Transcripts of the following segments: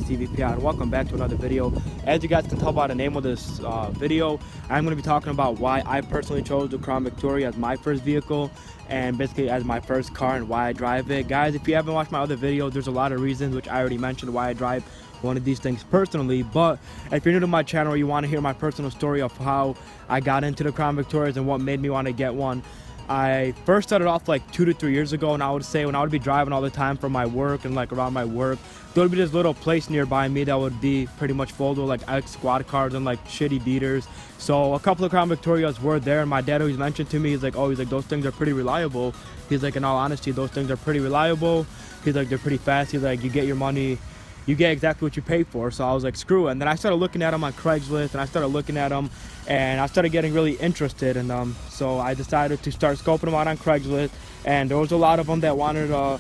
CVP, and welcome back to another video. As you guys can tell by the name of this video, I'm going to be talking about why I personally chose the Crown Victoria as my first vehicle and basically as my first car and why I drive it. Guys, if you haven't watched my other video, there's a lot of reasons which I already mentioned why I drive one of these things personally. But if you're new to my channel or you want to hear my personal story of how I got into the Crown Victorias and what made me want to get one, I first started off like 2 to 3 years ago, and I would say when I would be driving all the time for my work and like around my work, there would be this little place nearby me that would be pretty much full of like ex squad cars and like shitty beaters. So a couple of Crown Victorias were there, and my dad always mentioned to me, he's like, those things are pretty reliable. He's like, in all honesty, those things are pretty reliable. He's like, they're pretty fast. He's like, you get your money, you get exactly what you pay for. So I was like, screw it. And then I started looking at them on Craigslist, and I started looking at them, and I started getting really interested in them. So I decided to start scoping them out on Craigslist, and there was a lot of them that wanted a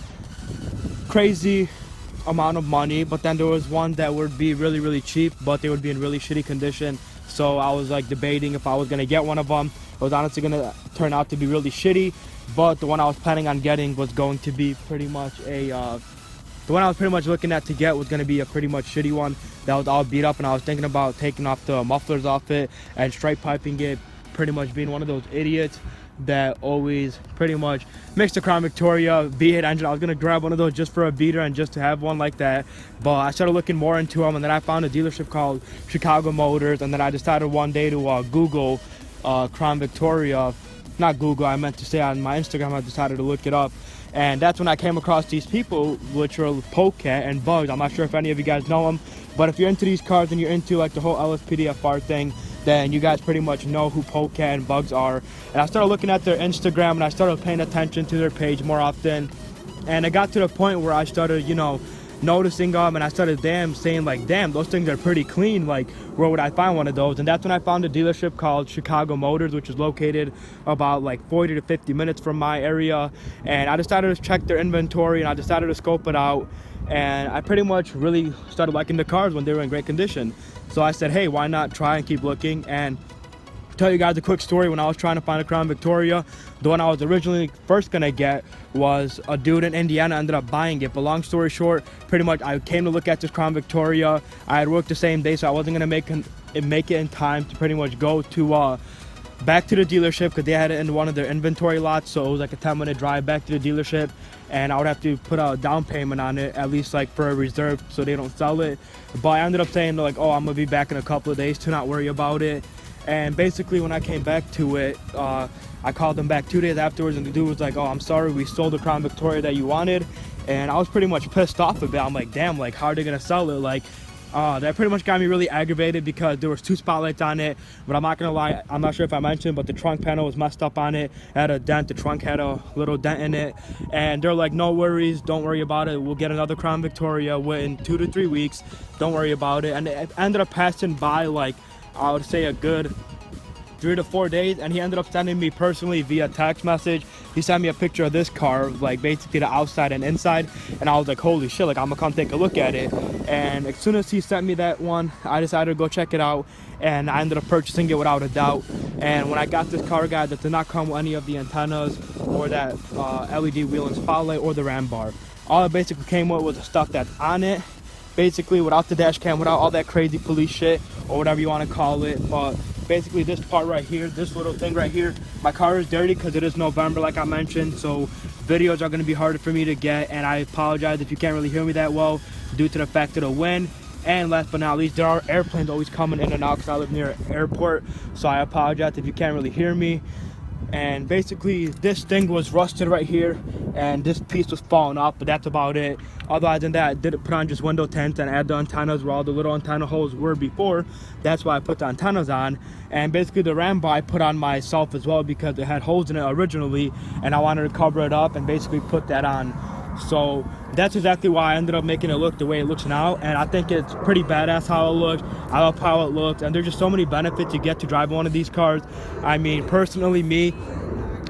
crazy amount of money, but then there was one that would be really, really cheap, but they would be in really shitty condition. So I was like debating if I was gonna get one of them. It was honestly gonna turn out to be really shitty, but the one I was planning on getting was going to be pretty much the one I was pretty much looking at to get was going to be a pretty much shitty one that was all beat up, and I was thinking about taking off the mufflers off it and straight piping it, pretty much being one of those idiots that always pretty much makes the Crown Victoria V8 engine. I was going to grab one of those just for a beater and just to have one like that, but I started looking more into them, and then I found a dealership called Chicago Motors, and then I decided one day to Google Crown Victoria. Not Google, I meant to say on my Instagram. I decided to look it up, and that's when I came across these people, which were Polecat and Bugs. I'm not sure if any of you guys know them, but if you're into these cars and you're into like the whole LSPDFR thing, then you guys pretty much know who Polecat and Bugs are. And I started looking at their Instagram, and I started paying attention to their page more often, and it got to the point where I started, noticing them, and I started saying like, damn, those things are pretty clean. Like, where would I find one of those? And that's when I found a dealership called Chicago Motors, which is located about like 40 to 50 minutes from my area. And I decided to check their inventory, and I decided to scope it out, and I pretty much really started liking the cars when they were in great condition. So I said, hey, why not try and keep looking? And tell you guys a quick story. When I was trying to find a Crown Victoria, the one I was originally first gonna get was a dude in Indiana ended up buying it. But long story short, pretty much I came to look at this Crown Victoria. I had worked the same day, so I wasn't gonna make it in time to pretty much go to back to the dealership, because they had it in one of their inventory lots. So it was like a 10-minute drive back to the dealership, and I would have to put a down payment on it, at least like for a reserve, so they don't sell it. But I ended up saying like, oh, I'm gonna be back in a couple of days, to not worry about it. And basically when I came back to it, I called them back 2 days afterwards, and the dude was like, oh, I'm sorry, we sold the Crown Victoria that you wanted. And I was pretty much pissed off about it. I'm like, damn, like, how are they gonna sell it? Like, that pretty much got me really aggravated, because there was 2 spotlights on it. But I'm not gonna lie, I'm not sure if I mentioned, but the trunk panel was messed up on it. It had a dent, the trunk had a little dent in it. And they're like, no worries, don't worry about it, we'll get another Crown Victoria within 2 to 3 weeks, don't worry about it. And it ended up passing by like, I would say a good 3 to 4 days, and he ended up sending me personally via text message. He sent me a picture of this car, like basically the outside and inside, and I was like, holy shit, like, I'm gonna come take a look at it. And as soon as he sent me that one, I decided to go check it out, and I ended up purchasing it without a doubt. And when I got this car, guys, that did not come with any of the antennas or that LED wheel and spotlight or the ram bar. All it basically came with was the stuff that's on it, basically without the dash cam, without all that crazy police shit or whatever you want to call it. But basically this part right here, this little thing right here, my car is dirty because it is November, like I mentioned, so videos are going to be harder for me to get, and I apologize if you can't really hear me that well due to the fact of the wind. And last but not least, there are airplanes always coming in and out because I live near an airport, so I apologize if you can't really hear me. And basically this thing was rusted right here, and this piece was falling off, but that's about it. Otherwise than that, I did put on just window tints and add the antennas where all the little antenna holes were before. That's why I put the antennas on. And basically the ram bar I put on myself as well, because it had holes in it originally, and I wanted to cover it up and basically put that on. So that's exactly why I ended up making it look the way it looks now, and I think it's pretty badass how it looks. I love how it looks, and there's just so many benefits you get to drive one of these cars. I mean, personally, me,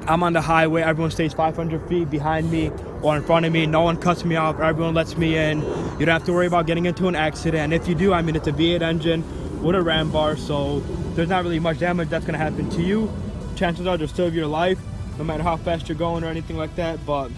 I'm on the highway, everyone stays 500 feet behind me or in front of me, no one cuts me off, everyone lets me in. You don't have to worry about getting into an accident, and if you do, I mean, it's a V8 engine with a ram bar, so there's not really much damage that's going to happen to you. Chances are they'll save your life, no matter how fast you're going or anything like that. But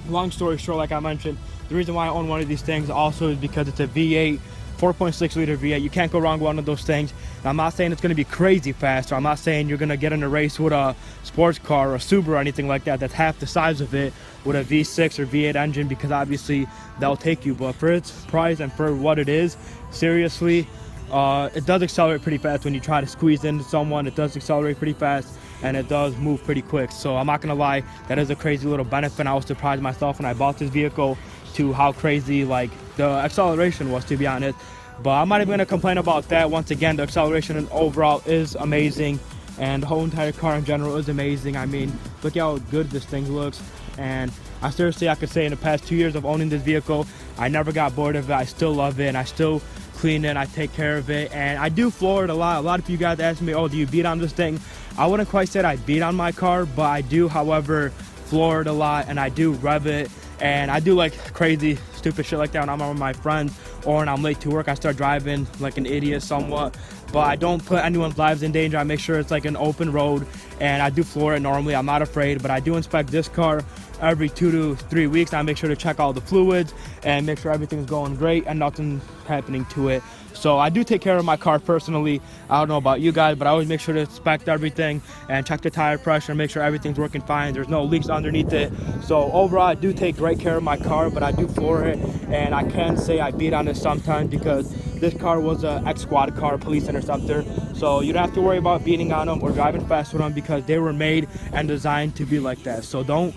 long story short, like I mentioned, The reason why I own one of these things also is because it's a V8, 4.6 liter V8. You can't go wrong with one of those things. And I'm not saying it's going to be crazy fast, or I'm not saying you're going to get in a race with a sports car or a Subaru or anything like that that's half the size of it with a V6 or V8 engine, because obviously that'll take you. But for its price and for what it is, seriously, it does accelerate pretty fast when you try to squeeze into someone. It does accelerate pretty fast, and it does move pretty quick. So I'm not gonna lie, that is a crazy little benefit. I was surprised myself when I bought this vehicle to how crazy like the acceleration was, to be honest. But I'm not even gonna complain about that. Once again, the acceleration overall is amazing, and the whole entire car in general is amazing. I mean, look how good this thing looks. And I could say in the past 2 years of owning this vehicle, I never got bored of it. I still love it, and I still clean it, I take care of it, and I do floor it a lot. A lot of you guys ask me, oh, do you beat on this thing? I wouldn't quite say that I beat on my car, but I do, however, floor it a lot, and I do rev it, and I do like crazy stupid shit like that when I'm with my friends or when I'm late to work. I start driving like an idiot somewhat, but I don't put anyone's lives in danger. I make sure it's like an open road, and I do floor it normally. I'm not afraid, but I do inspect this car every 2 to 3 weeks. I make sure to check all the fluids and make sure everything's going great and nothing's happening to it. So I do take care of my car personally. I don't know about you guys, but I always make sure to inspect everything and check the tire pressure and make sure everything's working fine. There's no leaks underneath it. So overall, I do take great care of my car, but I do floor it, and I can say I beat on it sometimes because this car was a ex-squad car, police interceptor. So you don't have to worry about beating on them or driving fast with them because they were made and designed to be like that. So don't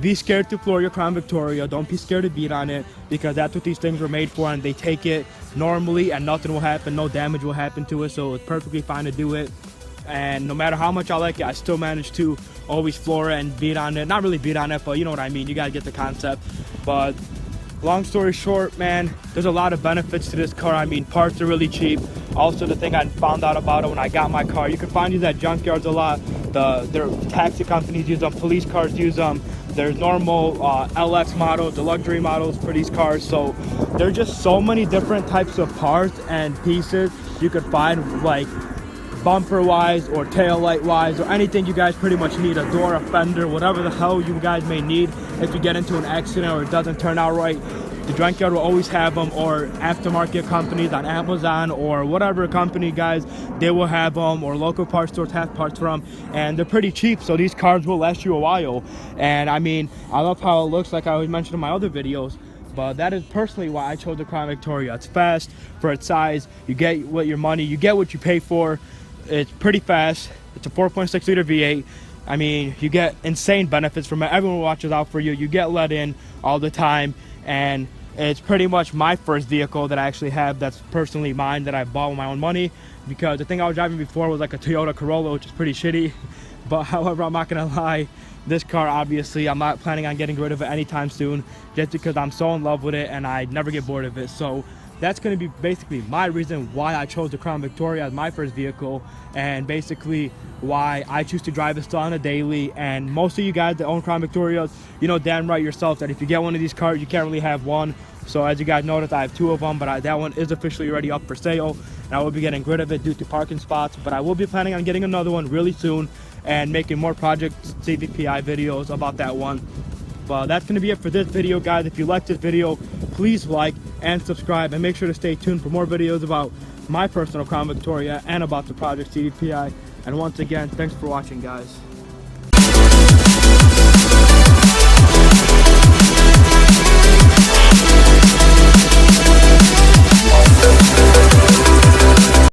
be scared to floor your Crown Victoria. Don't be scared to beat on it, because that's what these things were made for, and they take it normally and nothing will happen, no damage will happen to it. So it's perfectly fine to do it. And no matter how much I like it, I still manage to always floor it and beat on it. Not really beat on it, but you know what I mean. You gotta get the concept. But long story short, man, there's a lot of benefits to this car. I mean, parts are really cheap. Also, the thing I found out about it when I got my car, you can find these at junkyards a lot. Their taxi companies use them, police cars use them. There's normal LX models, the luxury models for these cars. So there's just so many different types of parts and pieces you could find, like bumper wise or tail light wise or anything you guys pretty much need, a door, a fender, whatever the hell you guys may need if you get into an accident or it doesn't turn out right. The junkyard will always have them, or aftermarket companies on Amazon or whatever company, guys, they will have them, or local parts stores have parts from, and they're pretty cheap, so these cars will last you a while. And I mean, I love how it looks, like I always mentioned in my other videos. But that is personally why I chose the Crown Victoria. It's fast for its size. You get what your money, you get what you pay for. It's pretty fast. It's a 4.6 liter V8. I mean, you get insane benefits from it. Everyone watches out for you. You get let in all the time. And it's pretty much my first vehicle that I actually have that's personally mine, that I bought with my own money, because the thing I was driving before was like a Toyota Corolla, which is pretty shitty. But however, I'm not gonna lie, this car, obviously, I'm not planning on getting rid of it anytime soon, just because I'm so in love with it and I never get bored of it. So that's going to be basically my reason why I chose the Crown Victoria as my first vehicle, and basically why I choose to drive it still on a daily. And most of you guys that own Crown Victorias, you know damn right yourself that if you get one of these cars, you can't really have one. So as you guys noticed, I have 2 of them, but that one is officially already up for sale, and I will be getting rid of it due to parking spots. But I will be planning on getting another one really soon and making more Project CVPI videos about that one. But that's going to be it for this video, guys. If you liked this video, please like and subscribe, and make sure to stay tuned for more videos about my personal Crown Victoria and about the Project CVPI. And once again, thanks for watching, guys.